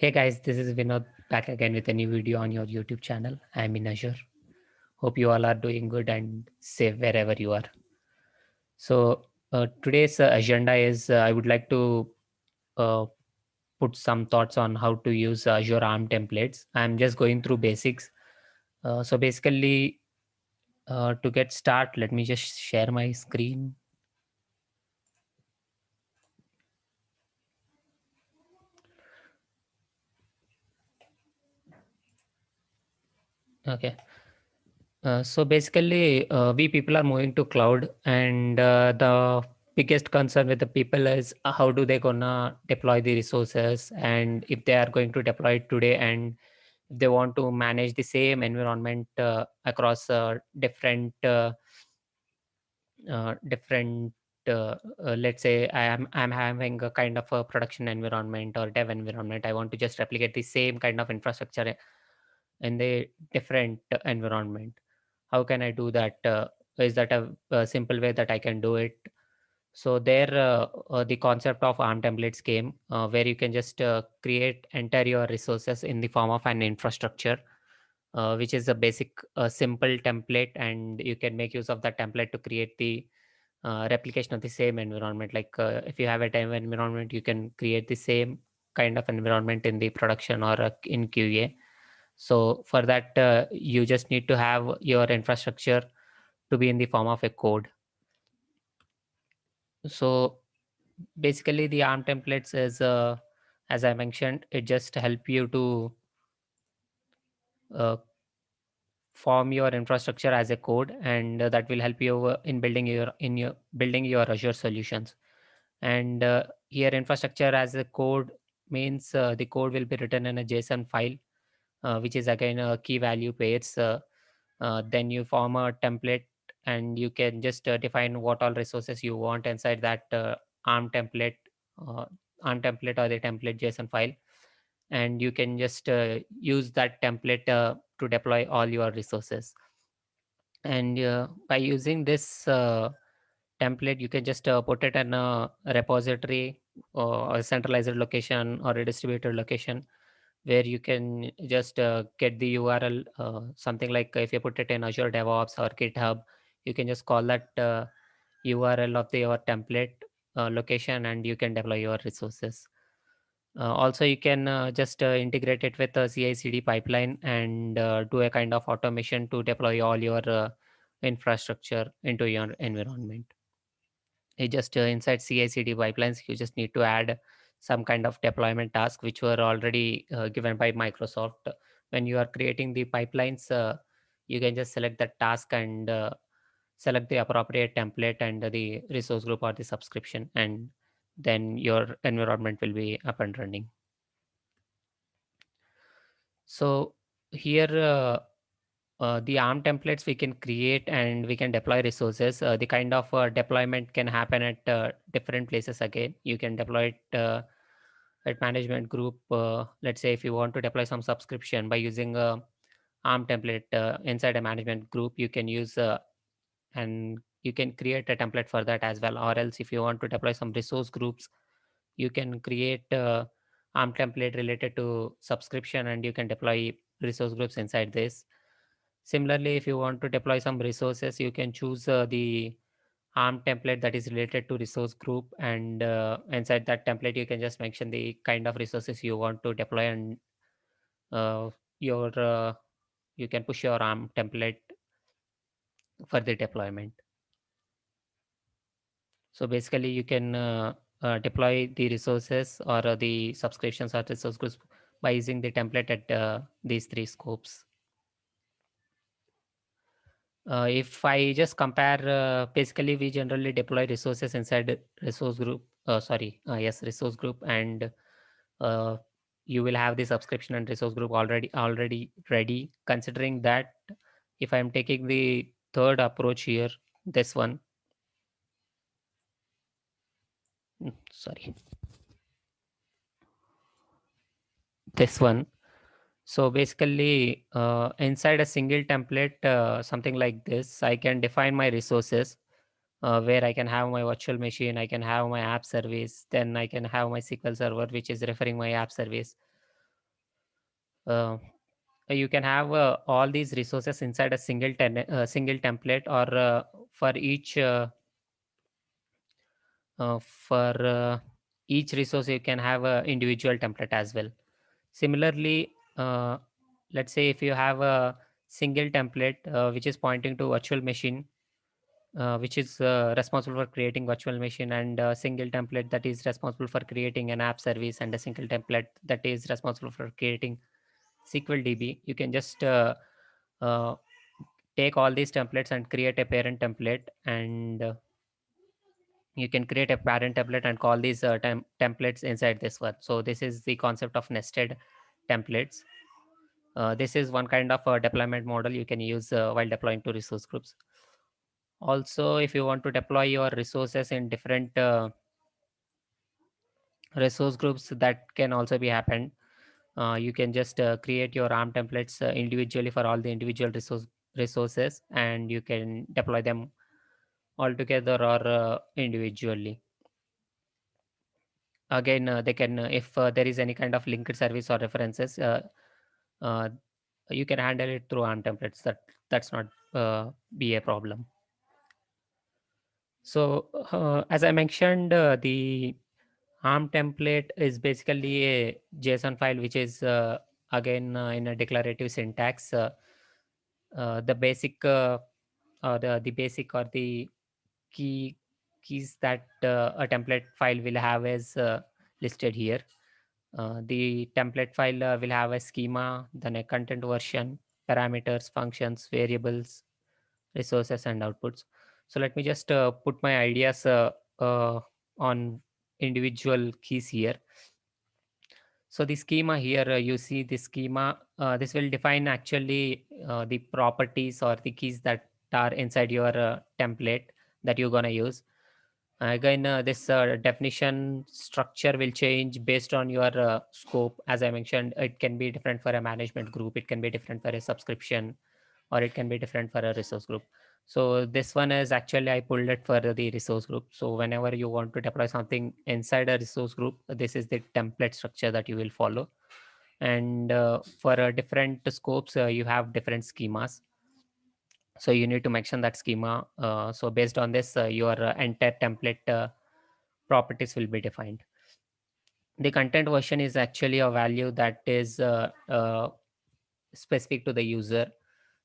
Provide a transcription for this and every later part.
Hey guys, this is Vinod back again with a new video on your YouTube channel. I'm in Azure. Hope you all are doing good and safe wherever you are. So today's agenda is I would like to uh, put some thoughts on how to use Azure ARM templates. I'm just going through basics. So basically, to get start, let me just share my screen. Okay. So basically, we people are moving to cloud, and the biggest concern with the people is how do they gonna deploy the resources, and if they are going to deploy it today, and if they want to manage the same environment across different. Let's say I'm having a kind of a production environment or dev environment. I want to just replicate the same kind of infrastructure in the different environment. How can I do that? Is that a simple way that I can do it? So there, the concept of ARM templates came, where you can just create enter your resources in the form of an infrastructure, which is a basic, simple template, and you can make use of that template to create the replication of the same environment. Like if you have a time environment, you can create the same kind of environment in the production or in QA. So for that, you just need to have your infrastructure to be in the form of a code. So basically, the ARM templates is, as I mentioned, it just help you to uh, form your infrastructure as a code, and that will help you in building your Azure solutions. And here, infrastructure as a code means the code will be written in a JSON file, which is again a key value pairs. Then you form a template, and you can just define what all resources you want inside that arm template uh, or the template JSON file, and you can just use that template to deploy all your resources. And by using this template, you can just put it in a repository or a centralized location or a distributed location, where you can just get the URL, something like if you put it in Azure DevOps or GitHub, you can just call that URL of your template location, and you can deploy your resources. Also, you can just integrate it with a CI/CD pipeline and do a kind of automation to deploy all your infrastructure into your environment. You just inside CI/CD pipelines, you just need to add some kind of deployment task which were already given by Microsoft. When you are creating the pipelines, you can just select that task and select the appropriate template and the resource group or the subscription, and then your environment will be up and running. So here, the ARM templates we can create and we can deploy resources. The kind of deployment can happen at different places. Again, you can deploy it at management group. Let's say if you want to deploy some subscription by using a ARM template inside a management group, you can use and you can create a template for that as well. Or else, if you want to deploy some resource groups, you can create ARM template related to subscription, and you can deploy resource groups inside this. Similarly, if you want to deploy some resources, you can choose the ARM template that is related to resource group, and inside that template, you can just mention the kind of resources you want to deploy, and uh, your you can push your ARM template for the deployment. So basically, you can deploy the resources or the subscriptions or resource groups by using the template at these three scopes. If I just compare, basically we generally deploy resources inside resource group. Yes, resource group, and uh, you will have the subscription and resource group already ready. Considering that, if I am taking the third approach here, this one, sorry, this one. So basically, inside a single template, something like this, I can define my resources, where I can have my virtual machine, I can have my app service, then I can have my SQL server, which is referring my app service. uh, you can have all these resources inside a single template, or for each resource you can have a individual template as well. Similarly, let's say if you have a single template which is pointing to virtual machine, which is responsible for creating virtual machine, and a single template that is responsible for creating an app service, and a single template that is responsible for creating SQL DB. You can just uh, take all these templates and create a parent template, and you can create a parent template and call these templates inside this one. So this is the concept of nested templates. This is one kind of deployment model you can use while deploying to resource groups. Also, if you want to deploy your resources in different resource groups, that can also be happened. You can just create your ARM templates individually for all the individual resources, and you can deploy them all together or individually. Again, they can if there is any kind of linked service or references, uh, you can handle it through ARM templates. That's not be a problem. So as I mentioned, the ARM template is basically a JSON file, which is again in a declarative syntax. The basic or the basic or the key keys that a template file will have is listed here. The template file will have a schema, then a content version, parameters, functions, variables, resources, and outputs. So let me just put my ideas on individual keys here. So the schema here, you see the schema, this will define actually the properties or the keys that are inside your template that you're going to use. Again, this definition structure will change based on your scope. As I mentioned, it can be different for a management group, it can be different for a subscription, or it can be different for a resource group. So this one is actually I pulled it for the resource group. So whenever you want to deploy something inside a resource group, this is the template structure that you will follow. And for different scopes, you have different schemas. So you need to mention that schema. So based on this, your entire template properties will be defined. The content version is actually a value that is specific to the user.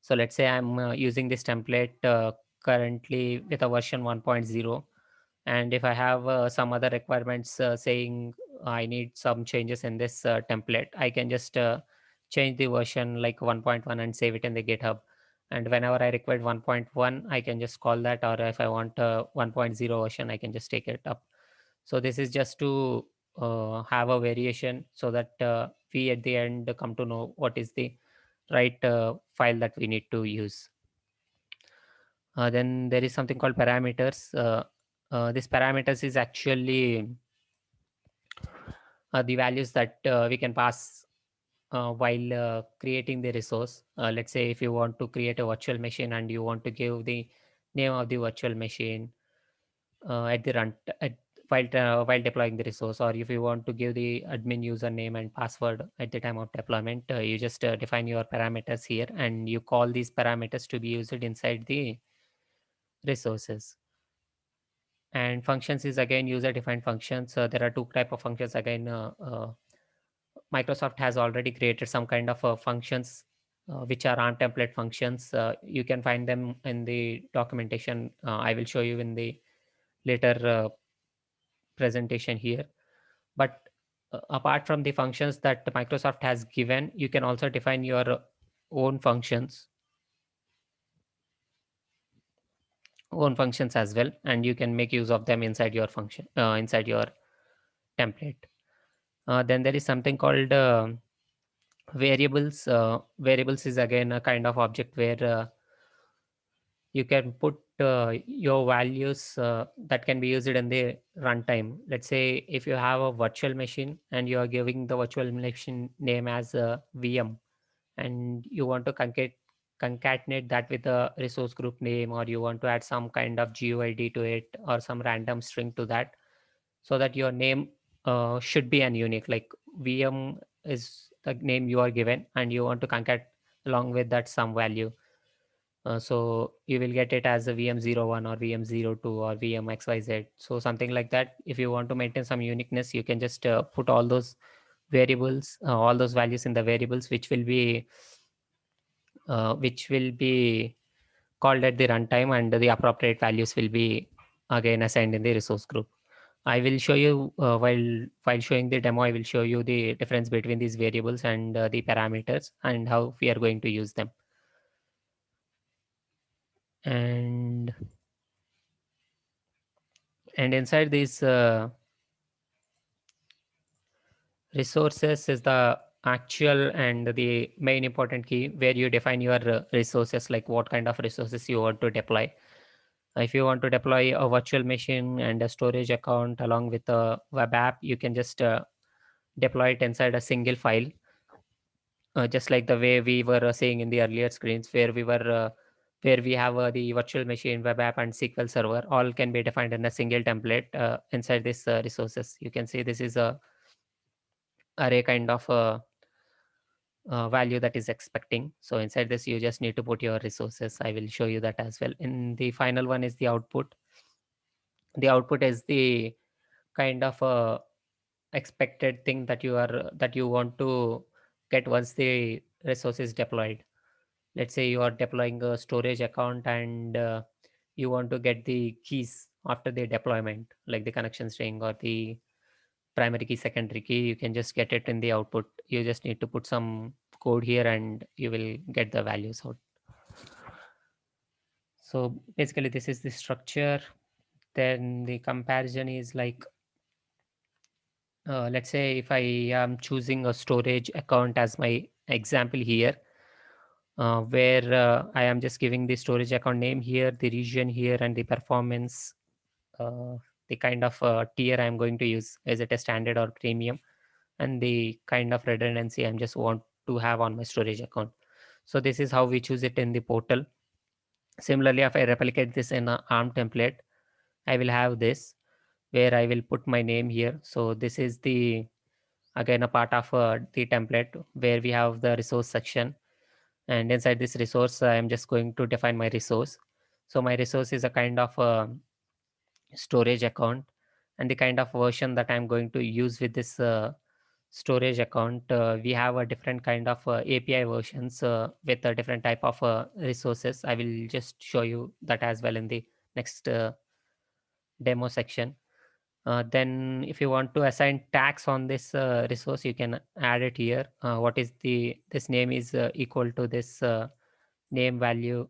So let's say I'm using this template currently with a version 1.0, and if I have some other requirements saying I need some changes in this template, I can just change the version like 1.1 and save it in the GitHub. And whenever I require 1.1, I can just call that, or if I want a 1.0 version, I can just take it up. So this is just to have a variation, so that we at the end come to know what is the right file that we need to use. Then there is something called parameters. This parameters is actually the values that we can pass while creating the resource. Let's say if you want to create a virtual machine and you want to give the name of the virtual machine at the run at, while deploying the resource, or if you want to give the admin username and password at the time of deployment, you just define your parameters here, and you call these parameters to be used inside the resources. And functions is again user defined functions. There are two type of functions again. Microsoft has already created some kind of functions which are ARM template functions. You can find them in the documentation. I will show you in the later presentation here. But apart from the functions that Microsoft has given, you can also define your own functions as well, and you can make use of them inside your function inside your template. Then there is something called variables. Variables is again a kind of object where you can put your values that can be used in the runtime. Let's say if you have a virtual machine and you are giving the virtual machine name as a VM, and you want to concatenate that with a resource group name, or you want to add some kind of GUID to it or some random string to that, so that your name should be an unique, like VM is the name you are given, and you want to concat along with that some value. So you will get it as a VM01 or VM02 or VMXYZ. So something like that. If you want to maintain some uniqueness, you can just put all those variables, all those values in the variables, which will be called at the runtime, and the appropriate values will be again assigned in the resource group. I will show you while showing the demo. I will show you the difference between these variables and the parameters and how we are going to use them. And inside these resources is the actual and the main important key where you define your resources, like what kind of resources you want to deploy. If you want to deploy a virtual machine and a storage account along with a web app, you can just deploy it inside a single file, just like the way we were saying in the earlier screens, where we have the virtual machine, web app, and SQL Server, all can be defined in a single template inside this resources. You can see this is a array kind of value that is expecting. So inside this, you just need to put your resources. I will show you that as well. In the final one is the output. The output is the kind of expected thing that you want to get once the resource is deployed. Let's say you are deploying a storage account, and you want to get the keys after the deployment, like the connection string or the primary key, secondary key. You can just get it in the output. You just need to put some code here and you will get the values out. So basically this is the structure. Then the comparison is like, let's say if I am choosing a storage account as my example here, where I am just giving the storage account name here, the region here, and the performance, uh, the kind of tier I'm going to use. Is it a standard or premium? And the kind of redundancy I'm just want to have on my storage account. So this is how we choose it in the portal. Similarly, if I replicate this in a ARM template, I will have this where I will put my name here. So this is the again a part of the template where we have the resource section, and inside this resource I am just going to define my resource. So my resource is a kind of storage account, and the kind of version that I'm going to use with this storage account, we have a different kind of API versions with a different type of resources. I will just show you that as well in the next demo section. Then if you want to assign tags on this resource, you can add it here. What is the this name is equal to this name value,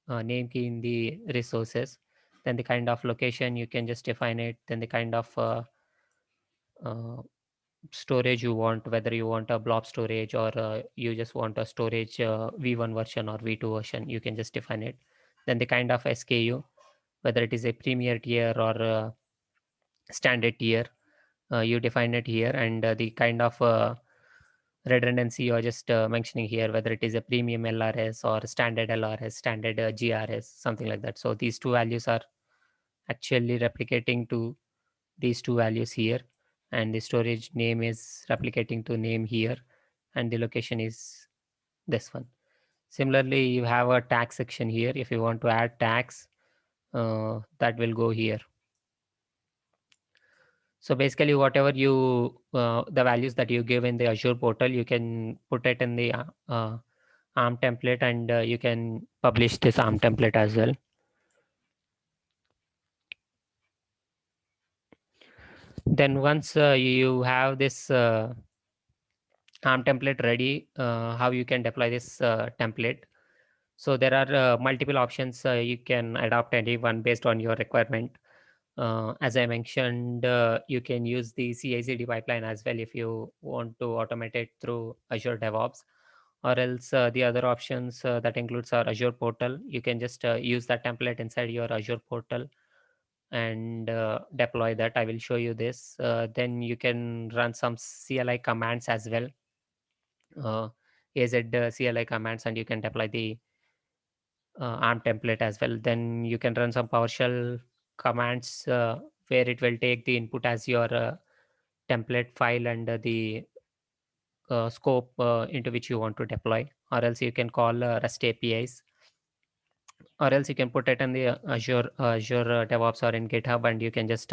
name key in the resources. Then the kind of location, you can just define it. Then the kind of uh, storage you want, whether you want a blob storage or you just want a storage v1 version or v2 version, you can just define it. Then the kind of SKU, whether it is a premier tier or standard tier, you define it here. And the kind of redundancy you're just mentioning here, whether it is a premium LRS or standard LRS, standard GRS, something like that. So these two values are actually replicating to these two values here, and the storage name is replicating to name here, and the location is this one. Similarly, you have a tag section here. If you want to add tags, that will go here. So basically, whatever you the values that you give in the Azure portal, you can put it in the ARM template, and you can publish this ARM template as well. Then once you have this ARM template ready, how you can deploy this template. So there are multiple options. You can adopt any one based on your requirement. As I mentioned, you can use the CI/CD pipeline as well if you want to automate it through Azure DevOps, or else the other options that includes our Azure portal. You can just use that template inside your Azure portal and deploy that. I will show you this. Then you can run some CLI commands as well, uh, AZ CLI commands, and you can deploy the ARM template as well. Then you can run some PowerShell commands where it will take the input as your template file, and the scope into which you want to deploy, or else you can call REST APIs, or else you can put it in the Azure DevOps or in GitHub, and you can just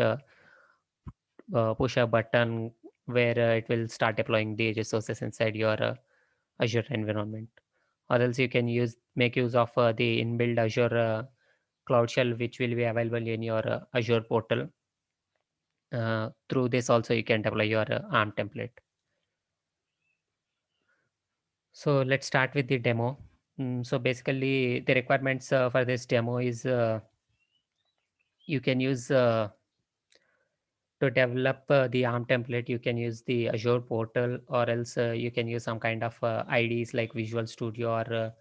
push a button where it will start deploying the resources inside your Azure environment. Or else you can make use of the inbuilt Azure Cloud Shell, which will be available in your Azure portal. Through this also you can deploy your ARM template. So let's start with the demo. So basically the requirements for this demo is you can use to develop the ARM template, you can use the Azure portal, or else you can use some kind of IDs like Visual Studio or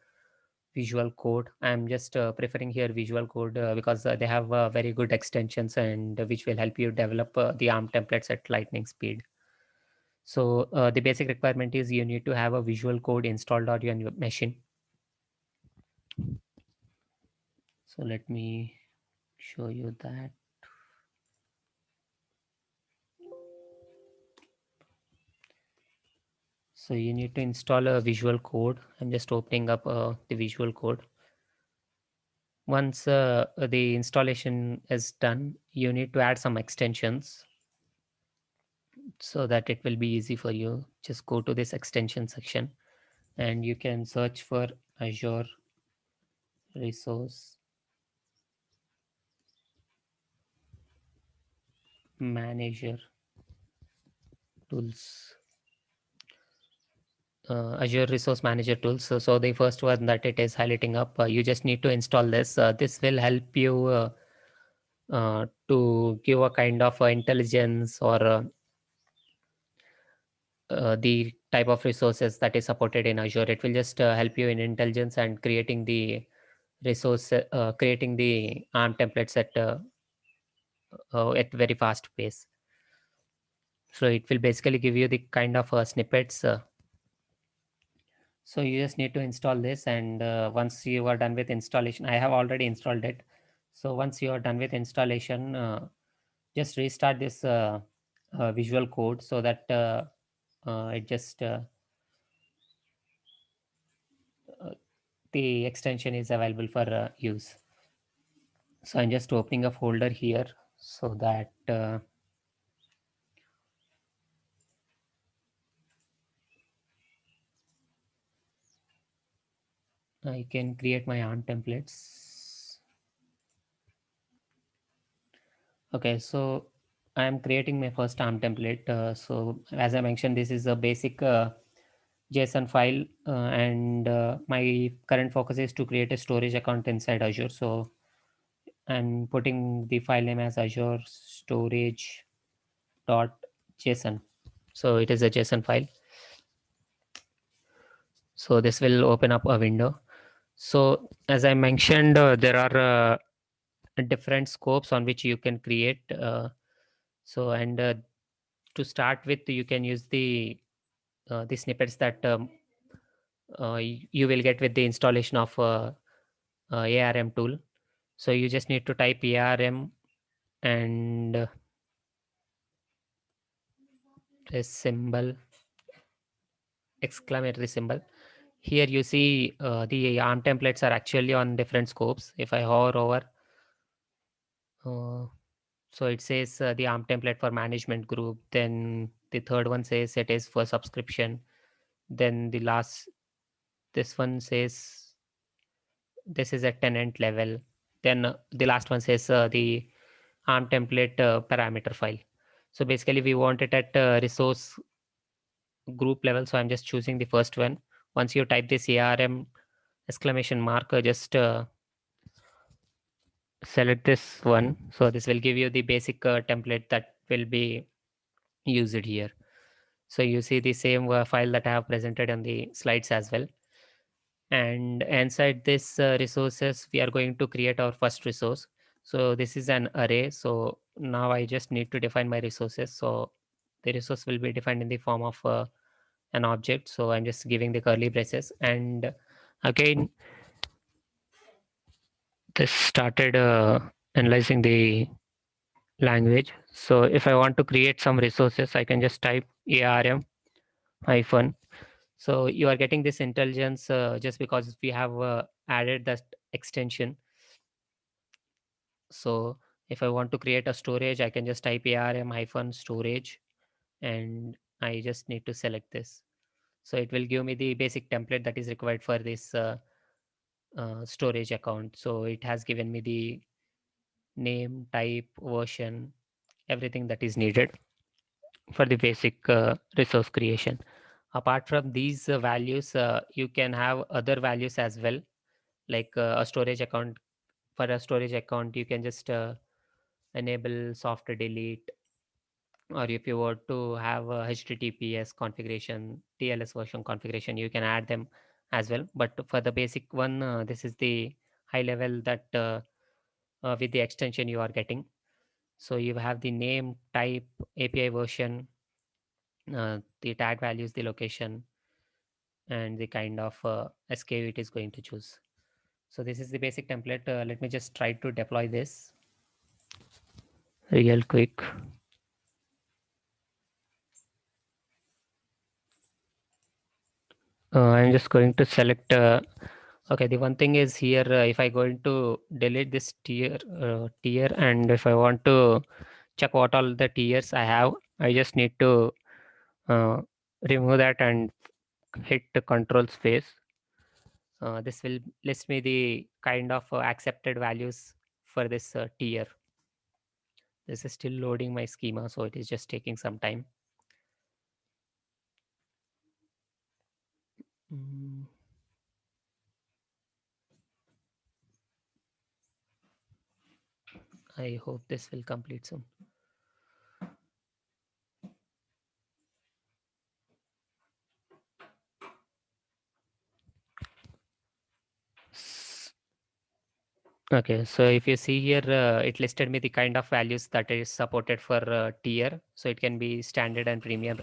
Visual Code. I'm just preferring here Visual Code because they have very good extensions, and which will help you develop the ARM templates at lightning speed. So the basic requirement is you need to have a Visual Code installed on your machine. So let me show you that. So you need to install a Visual Code. I'm just opening up the Visual Code. Once the installation is done, you need to add some extensions so that it will be easy for you. Just go to this extension section and you can search for Azure Resource Manager Tools. Azure Resource Manager Tools. So the first one that it is highlighting up, you just need to install this. This will help you to give a kind of intelligence or the type of resources that is supported in Azure. It will just help you in intelligence and creating the creating the ARM templates at very fast pace. So it will basically give you the kind of snippets. So you just need to install this, and once you are done with installation, I have already installed it. So once you are done with installation, just restart this Visual Code so that it just the extension is available for use. So I'm just opening a folder here so that I can create my ARM templates. Okay, so I am creating my first ARM template. So as I mentioned, this is a basic JSON file, and my current focus is to create a storage account inside Azure. So I'm putting the file name as Azure storage dot JSON. So it is a JSON file. So this will open up a window. So as I mentioned, there are different scopes on which you can create. So and to start with, you can use the snippets that you will get with the installation of ARM tool. So you just need to type ARM and this symbol, exclamatory symbol. Here you see the ARM templates are actually on different scopes. If I hover over, so it says the ARM template for management group. Then the third one says it is for subscription. Then this one says this is at tenant level. Then the last one says the ARM template parameter file. So basically we want it at resource group level. So I'm just choosing the first one. Once you type this ARM exclamation mark, just select this one. So this will give you the basic template that will be used here. So you see the same file that I have presented on the slides as well. And inside this resources, we are going to create our first resource. So this is an array. So now I just need to define my resources. So the resource will be defined in the form of an object. So I'm just giving the curly braces. And again, this started analyzing the language. So if I want to create some resources, I can just type ARM hyphen. So you are getting this intelligence just because we have added that extension. So if I want to create a storage, I can just type arm hyphen storage, and I just need to select this. So it will give me the basic template that is required for this storage account. So it has given me the name, type, version, everything that is needed for the basic resource creation. Apart from these values, you can have other values as well, like a storage account. For a storage account, you can just enable soft delete, or if you were to have a HTTPS configuration, TLS version configuration, you can add them as well. But for the basic one, this is the high level that with the extension you are getting. So you have the name, type, API version, the tag values, the location, and the kind of SKU it is going to choose. So this is the basic template. Let me just try to deploy this real quick. I'm just going to select. Okay, the one thing is here, if I going to delete this tier, and if I want to check what all the tiers I have, I just need to uh, remove that and hit the control space. This will list me the kind of accepted values for this tier. This is still loading my schema, so it is just taking some time. Mm, I hope this will complete soon. Okay, so if you see here, it listed me the kind of values that is supported for tier. So it can be standard and premier.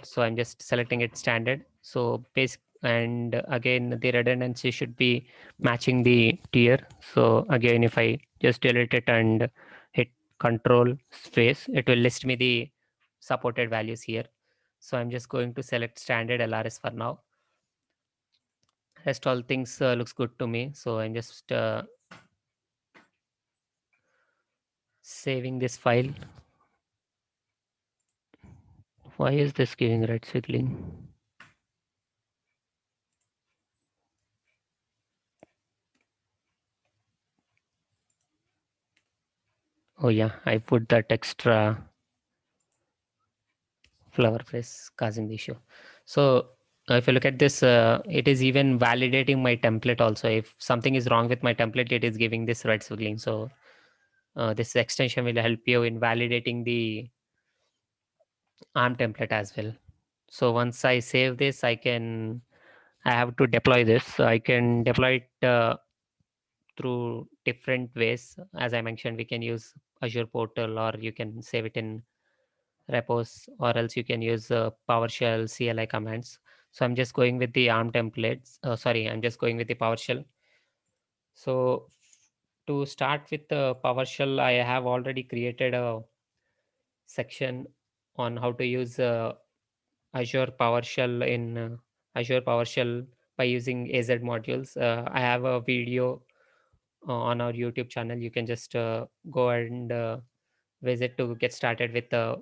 So I'm just selecting it standard. So basic, and again the redundancy should be matching the tier. So again, if I just delete it and hit control space, it will list me the supported values here. So I'm just going to select standard LRS for now. Rest all things looks good to me. So I'm just saving this file. Why is this giving red signal? Oh yeah, I put that extra flower press causing the issue. So if you look at this, it is even validating my template also. If something is wrong with my template, it is giving this red squiggling. So this extension will help you in validating the ARM template as well. So once I save this, I have to deploy this. So I can deploy it through different ways. As I mentioned, we can use Azure Portal, or you can save it in repos, or else you can use PowerShell CLI commands. So I'm just going with the ARM templates. I'm just going with the PowerShell. So to start with the PowerShell, I have already created a section on how to use Azure PowerShell in Azure PowerShell by using AZ modules. I have a video on our YouTube channel. You can just go and visit to get started with the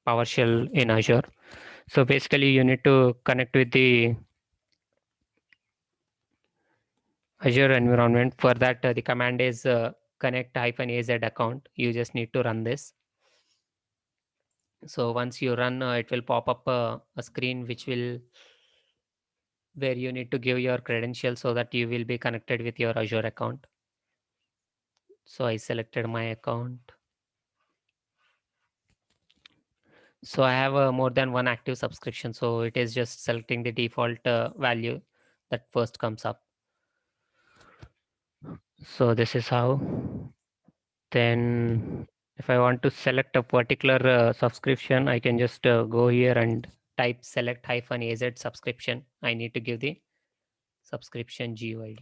PowerShell in Azure. So basically, you need to connect with the Azure environment. For that, the command is connect-az account. You just need to run this. So once you run, it will pop up a screen which will where you need to give your credentials so that you will be connected with your Azure account. So I selected my account. So I have more than one active subscription. So it is just selecting the default value that first comes up. So this is how. Then if I want to select a particular subscription, I can just go here and type select -az subscription. I need to give the subscription GUID.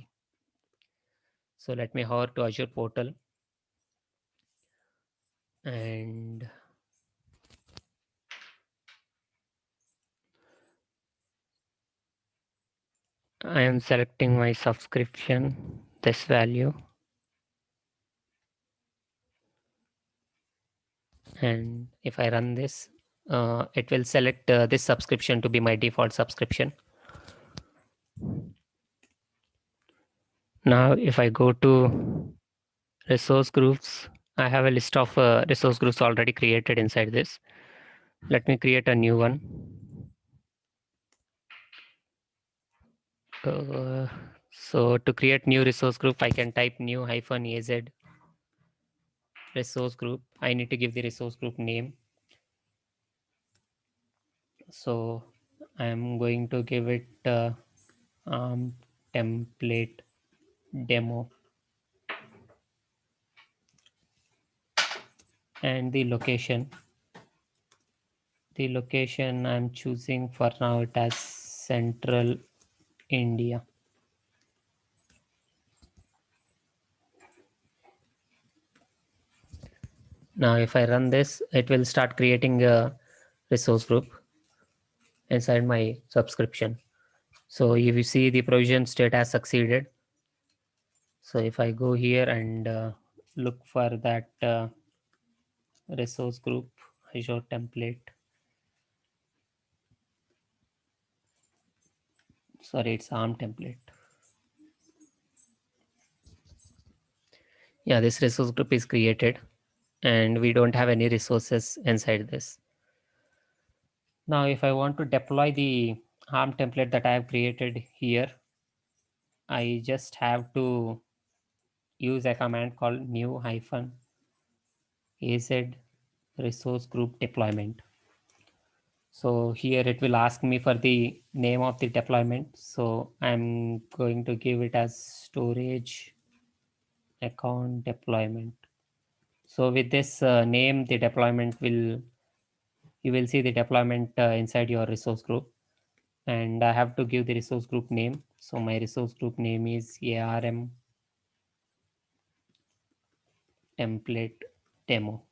So let me hover to Azure portal, and I am selecting my subscription, this value, and if I run this, it will select this subscription to be my default subscription. Now, if I go to resource groups, I have a list of resource groups already created inside this. Let me create a new one. Uh, so to create new resource group, I can type new -az resource group. I need to give the resource group name. So I'm going to give it template demo, and the location. The location I'm choosing for now it as Central India. Now if I run this, it will start creating a resource group inside my subscription. So if you see the provision state has succeeded. So if I go here and look for that resource group, Azure template. Sorry, it's ARM template. Yeah, this resource group is created and we don't have any resources inside this. Now, if I want to deploy the ARM template that I have created here, I just have to use a command called new -az resource group deployment. So here it will ask me for the name of the deployment. So I'm going to give it as storage account deployment. So with this name, the deployment will, you will see the deployment inside your resource group. And I have to give the resource group name. So my resource group name is ARM template demo.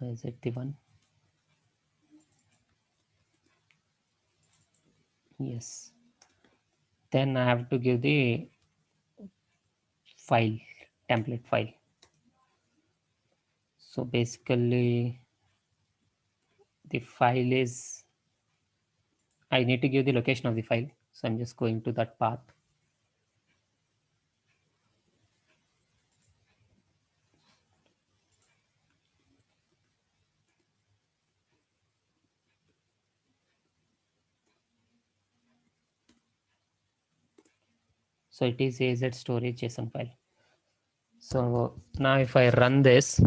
Is it the one? Yes. Then I have to give the file, template file. So basically the file is, I need to give the location of the file. So I'm just going to that path. So it is AZ storage JSON file. So now if I run this,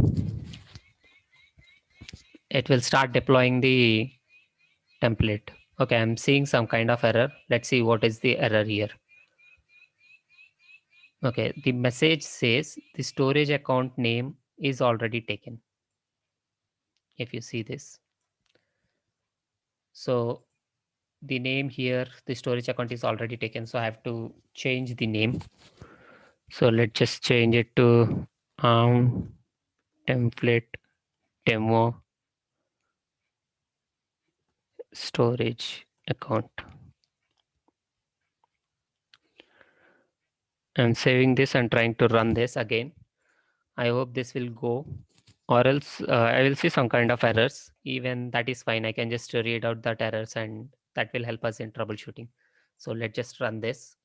it will start deploying the template. Okay, I'm seeing some kind of error. Let's see what is the error here. Okay, the message says the storage account name is already taken. If you see this. So the name here, the storage account is already taken. So I have to change the name. So let's just change it to template demo storage account. I'm saving this and trying to run this again. I hope this will go, or else I will see some kind of errors. Even that is fine. I can just read out that errors and that will help us in troubleshooting. So let's just run this.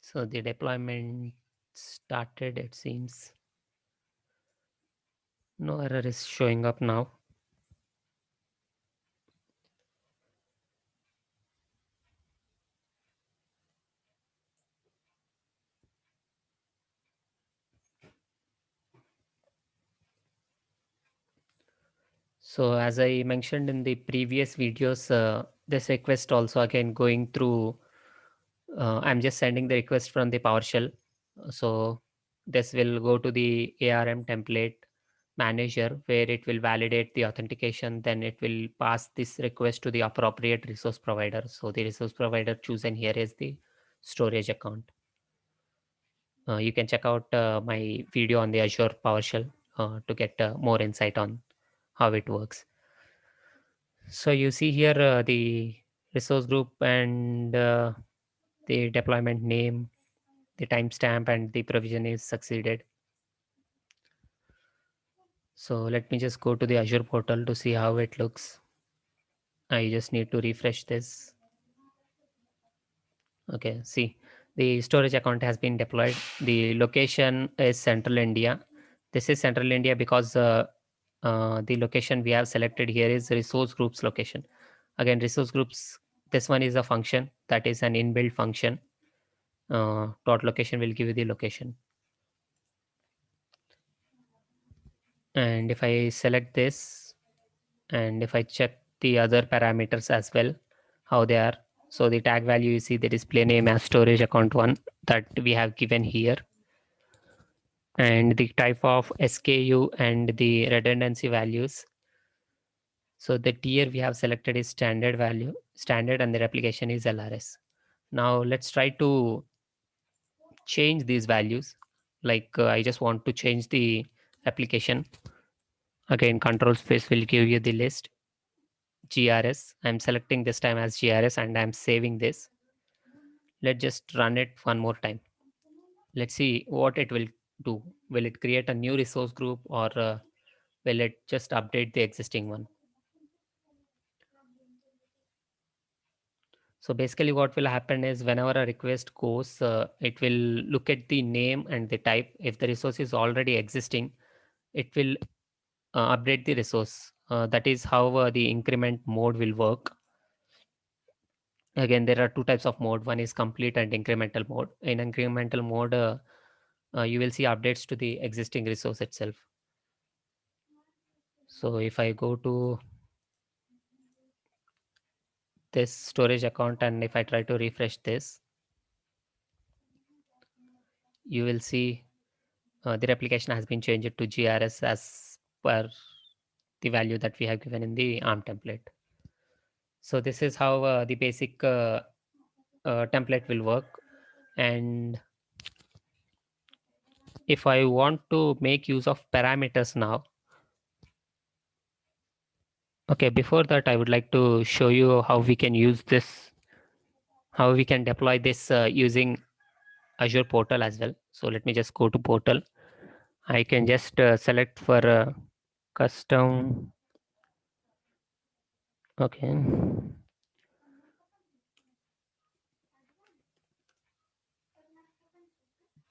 So the deployment started, it seems. No error is showing up now. So as I mentioned in the previous videos, this request also again going through, I'm just sending the request from the PowerShell. So this will go to the ARM template manager where it will validate the authentication. Then it will pass this request to the appropriate resource provider. So the resource provider chosen here is the storage account. You can check out my video on the Azure PowerShell to get more insight on how it works. So you see here the resource group and the deployment name, the timestamp, and the provision is succeeded. So let me just go to the Azure portal to see how it looks. I just need to refresh this. Okay, see, the storage account has been deployed. The location is Central India. This is Central India because the location we have selected here is resource groups location. Again, resource groups, this one is a function that is an inbuilt function. Dot location will give you the location. And if I select this, and if I check the other parameters as well, how they are. So the tag value, you see the display name as storage account one that we have given here. And the type of SKU and the redundancy values. So the tier we have selected is standard value, standard, and the replication is LRS. Now let's try to change these values. Like I just want to change the application. Again, control space will give you the list. GRS. I'm selecting this time as GRS and I'm saving this. Let's just run it one more time. Let's see what it will do. Will it create a new resource group, or will it just update the existing one? So basically what will happen is whenever a request goes, it will look at the name and the type. If the resource is already existing, it will update the resource. That is how the increment mode will work. Again, there are two types of mode. One is complete and incremental mode. In incremental mode, you will see updates to the existing resource itself. So if I go to this storage account and if I try to refresh this, you will see the replication has been changed to GRS as per the value that we have given in the ARM template. So this is how the basic template will work. And if I want to make use of parameters now, okay, before that, I would like to show you how we can use this, how we can deploy this using Azure portal as well. So let me just go to portal. I can just select for custom. Okay.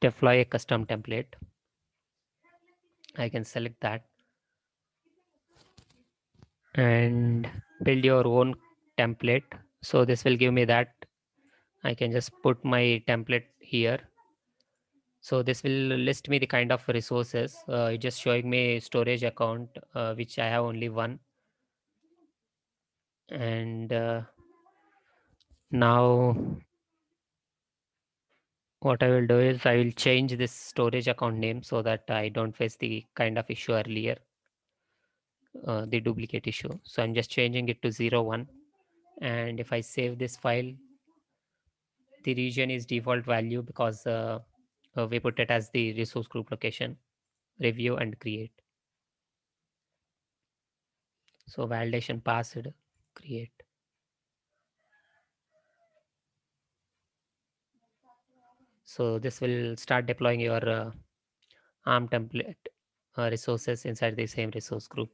Deploy a custom template. I can select that and build your own template. So this will give me that. I can just put my template here. So this will list me the kind of resources. It's just showing me storage account, which I have only one. And now what I will do is I will change this storage account name so that I don't face the kind of issue earlier, the duplicate issue. So I'm just changing it to 01. And if I save this file, the region is default value because we put it as the resource group location. Review and create. So validation passed, create. So this will start deploying your ARM template resources inside the same resource group.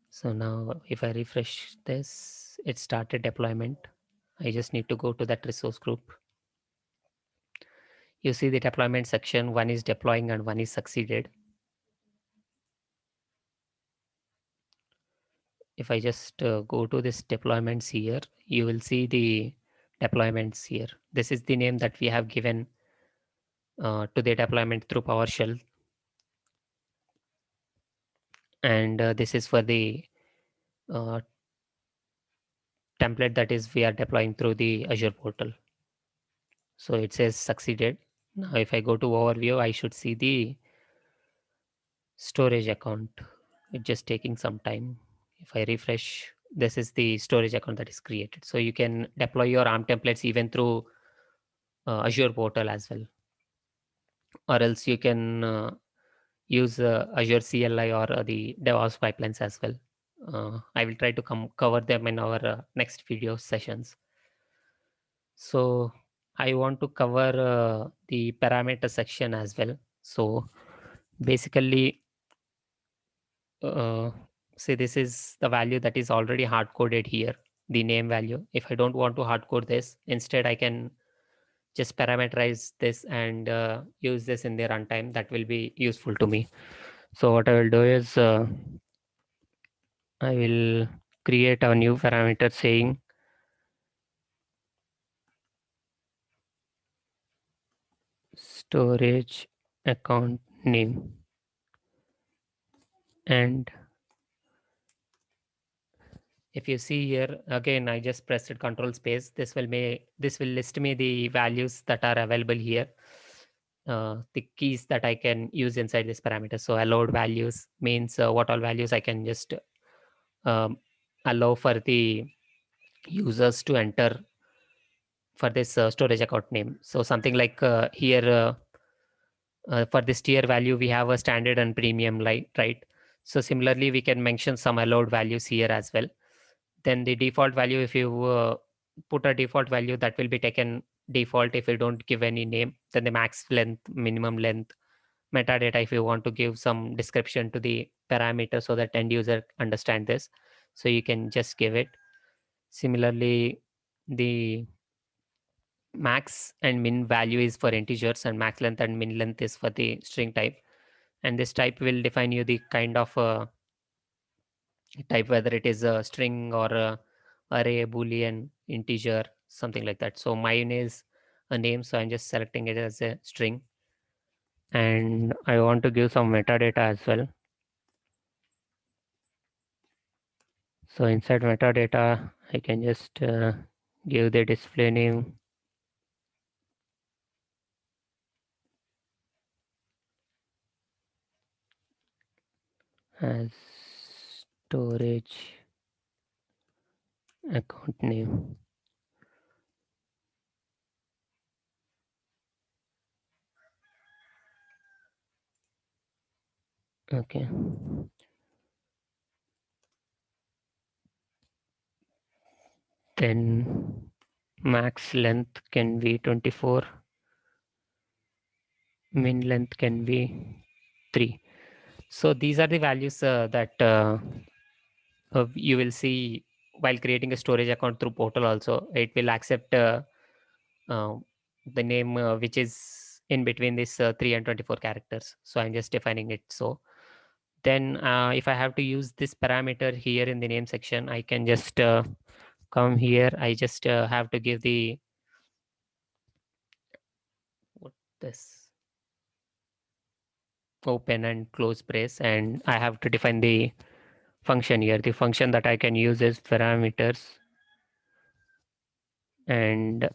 So now if I refresh this, it started deployment. I just need to go to that resource group. You see the deployment section, one is deploying and one is succeeded. If I just go to this deployments here, you will see the deployments here. This is the name that we have given to the deployment through PowerShell. And this is for the uh, template that is we are deploying through the Azure portal. So it says succeeded. Now if I go to overview, I should see the storage account. It's just taking some time. If I refresh, this is the storage account that is created. So you can deploy your ARM templates even through Azure portal as well, or else you can use Azure CLI or the DevOps pipelines as well. I will try to cover them in our next video sessions. So I want to cover the parameter section as well. So basically, uh, say this is the value that is already hard coded here, the name value. If I don't want to hard code this, instead I can just parameterize this and use this in the runtime. That will be useful to me. So what I will do is I will create a new parameter saying storage account name, and if you see here again, I just pressed control space. This will list me the values that are available here, the keys that I can use inside this parameter. So allowed values means what all values I can just um, allow for the users to enter for this storage account name. So something like here for this tier value, we have a standard and premium, right? So similarly, we can mention some allowed values here as well. Then the default value, if you put a default value, that will be taken default if you don't give any name. Then the max length, minimum length, metadata, if you want to give some description to the parameter so that end user understand this, so you can just give it. Similarly, the max and min value is for integers, and max length and min length is for the string type. And this type will define you the kind of type, whether it is a string or a array, boolean, integer, something like that. So mine is a name, so I'm just selecting it as a string, and I want to give some metadata as well. So inside metadata, I can just give the display name as storage account name. Okay. Then max length can be 24, min length can be 3. So these are the values that you will see while creating a storage account through portal. Also, it will accept uh, the name which is in between this 3 and 24 characters. So I'm just defining it. So then if I have to use this parameter here in the name section, I can just come here. I just have to give the what this open and close brace, and I have to define the function here. The function that I can use is parameters, and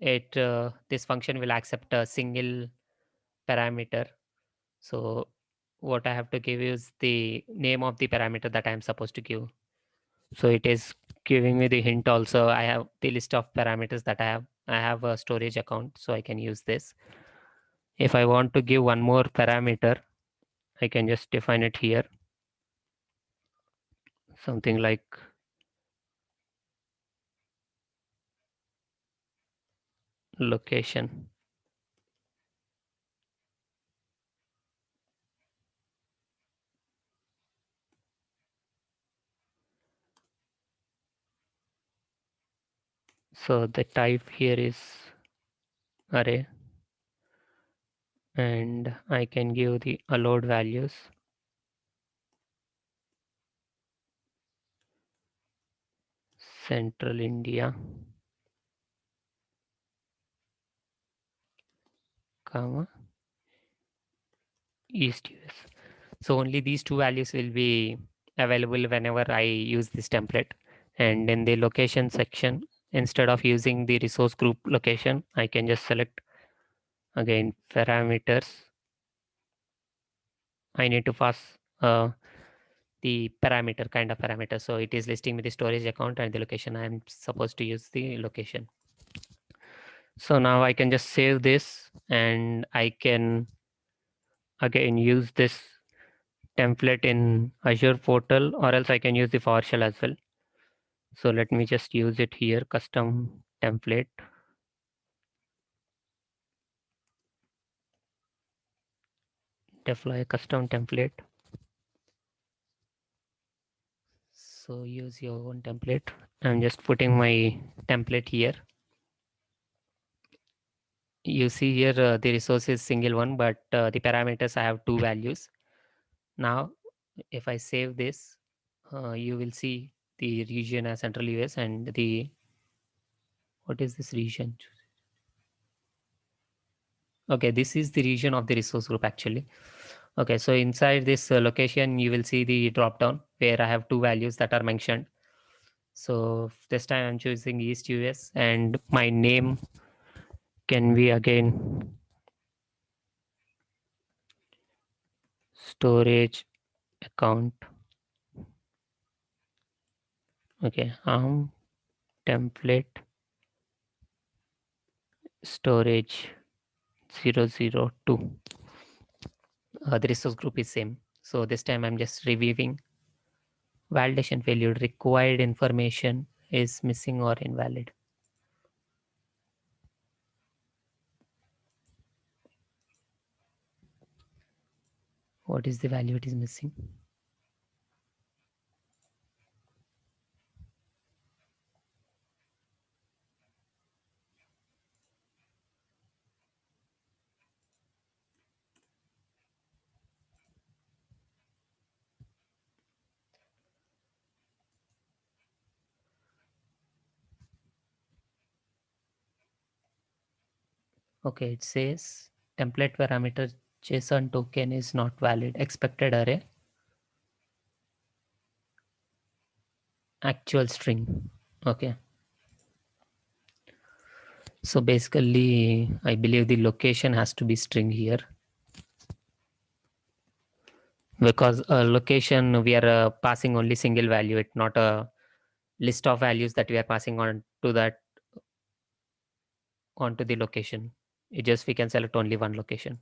it this function will accept a single parameter. So what I have to give is the name of the parameter that I am supposed to give. So it is giving me the hint also. I have the list of parameters that I have a storage account, so I can use this. If I want to give one more parameter, I can just define it here, something like location. So the type here is array, and I can give the allowed values. Central India, comma, East US. So only these two values will be available whenever I use this template. And in the location section, instead of using the resource group location, I can just select again parameters. I need to pass the the parameter, kind of parameter. So it is listing me the storage account and the location. I'm supposed to use the location. So now I can just save this, and I can again use this template in Azure portal, or else I can use the PowerShell as well. So let me just use it here, custom template. Deploy a custom template. So use your own template. I'm just putting my template here. You see here the resource is single one, but the parameters I have two values. Now, if I save this, you will see the region as Central US and the, what is this region? Okay, this is the region of the resource group actually. Okay, so inside this location, you will see the drop down where I have two values that are mentioned. So this time I'm choosing East US, and my name can be again storage account. Okay, template storage 002. The resource group is same. So this time I'm just reviewing. Validation failure, required information is missing or invalid. What is the value it is missing? Okay, it says template parameter JSON token is not valid. Expected array, actual string. Okay. So basically, I believe the location has to be string here, because a location we are passing only single value. It's not a list of values that we are passing on to that onto the location. It just we can select only one location.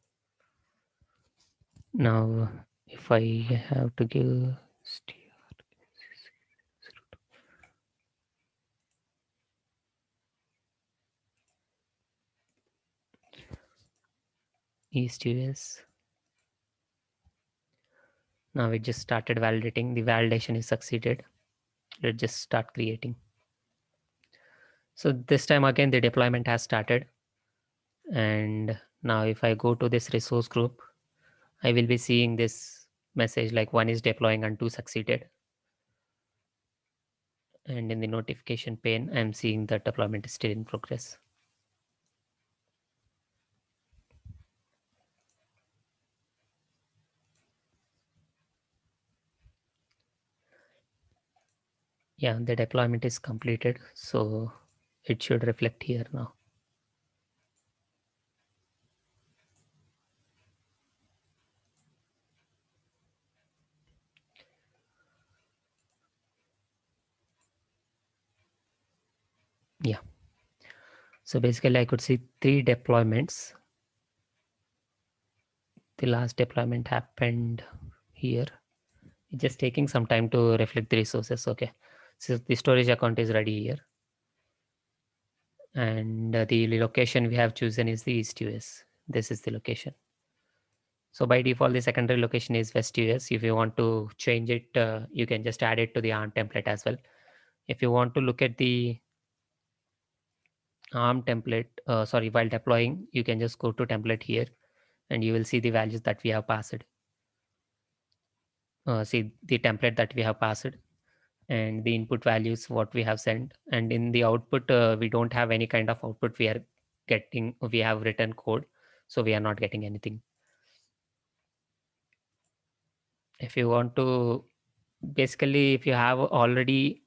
Now, if I have to give East US. Now it just started validating. The validation is succeeded. Let's just start creating. So this time again, the deployment has started. And now if I go to this resource group, I will be seeing this message like one is deploying and two succeeded. And in the notification pane, I'm seeing that deployment is still in progress. Yeah, the deployment is completed. So it should reflect here now. Yeah. So basically I could see 3 deployments. The last deployment happened here. It's just taking some time to reflect the resources. Okay. So the storage account is ready here. And the location we have chosen is the East US. This is the location. So by default, the secondary location is West US. If you want to change it, you can just add it to the ARM template as well. If you want to look at the ARM template, while deploying, you can just go to template here and you will see the values that we have passed. See the template that we have passed and the input values what we have sent, and in the output we don't have any kind of output. We have written code, so we are not getting anything. If you want to, basically if you have already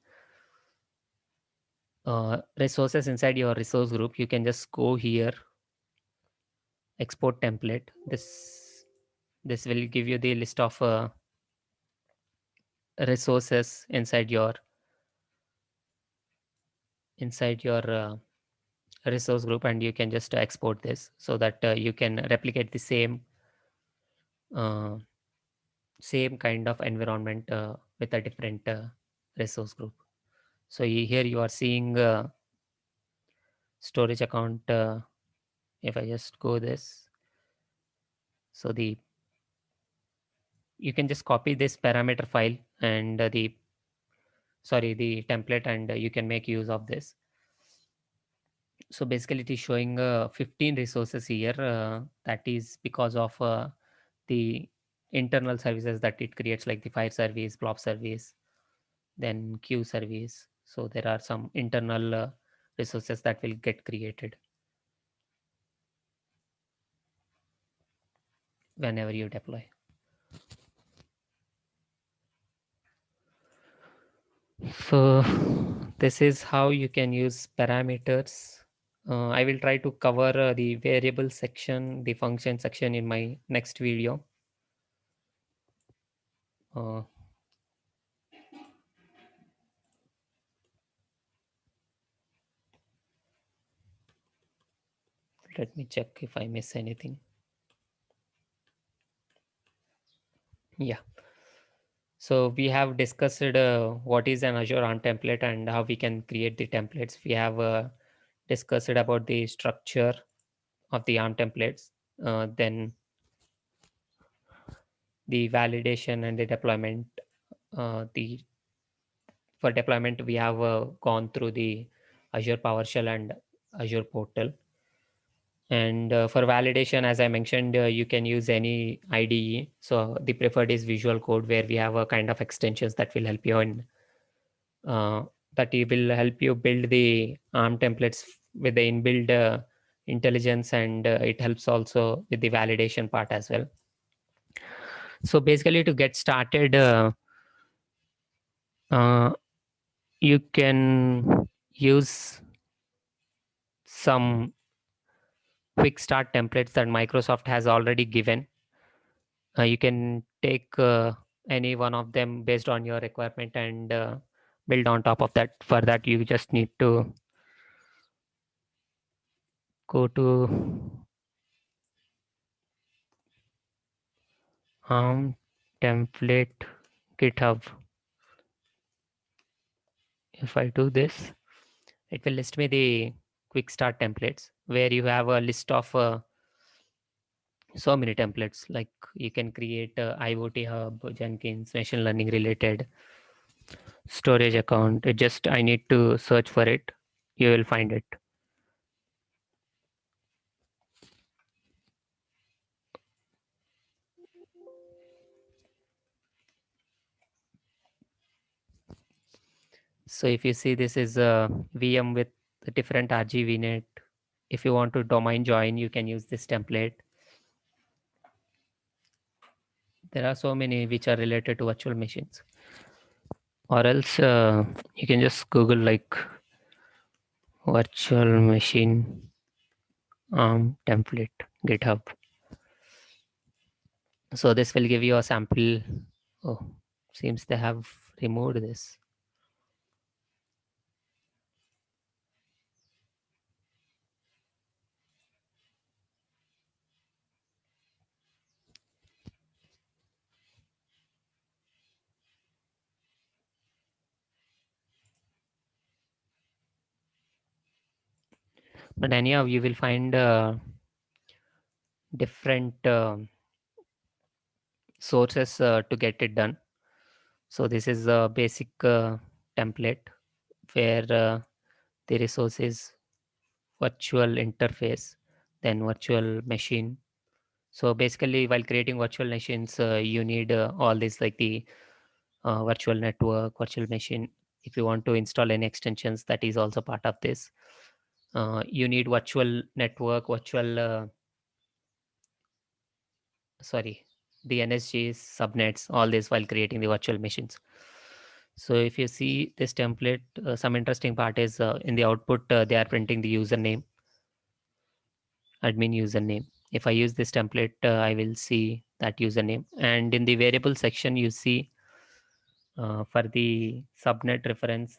resources inside your resource group, you can just go here, export template. This will give you the list of resources inside your resource group, and you can just export this so that you can replicate the uh, same kind of environment with a different resource group. So here you are seeing storage account. If I just go this, so you can just copy this parameter file and the template, and you can make use of this. So basically it is showing 15 resources here. That is because of the internal services that it creates, like the fire service, blob service, then queue service. So there are some internal resources that will get created whenever you deploy. So this is how you can use parameters. I will try to cover the variable section, the function section in my next video. Uh, Let me check if I miss anything. Yeah. So we have discussed what is an Azure ARM template and how we can create the templates. We have discussed about the structure of the ARM templates, then the validation and the deployment. The For deployment, we have gone through the Azure PowerShell and Azure Portal. And for validation, as I mentioned, you can use any IDE. So the preferred is Visual Code, where we have a kind of extensions that will help you in uh, that it will help you build the ARM templates with the inbuilt intelligence, and it helps also with the validation part as well. So basically, to get started, uh, you can use some quick start templates that Microsoft has already given. You can take any one of them based on your requirement and build on top of that. For that, you just need to go to ARM template GitHub. If I do this, it will list me the quick start templates, where you have a list of so many templates. Like you can create IoT Hub, Jenkins, machine learning related, storage account. It just I need to search for it. You will find it. So if you see, this is a VM with a different RGVNet. If you want to domain join, you can use this template. There are so many which are related to virtual machines. Or else you can just Google like virtual machine template GitHub. So this will give you a sample. Oh, seems they have removed this. But anyhow, you will find different sources to get it done. So this is a basic template where the resource is virtual interface, then virtual machine. So basically, while creating virtual machines, you need all this, like the virtual network, virtual machine. If you want to install any extensions, that is also part of this. You need virtual network, sorry, the NSGs, subnets, all this while creating the virtual machines. So if you see this template, some interesting part is in the output, they are printing the username, admin username. If I use this template, I will see that username. And in the variable section, you see for the subnet reference.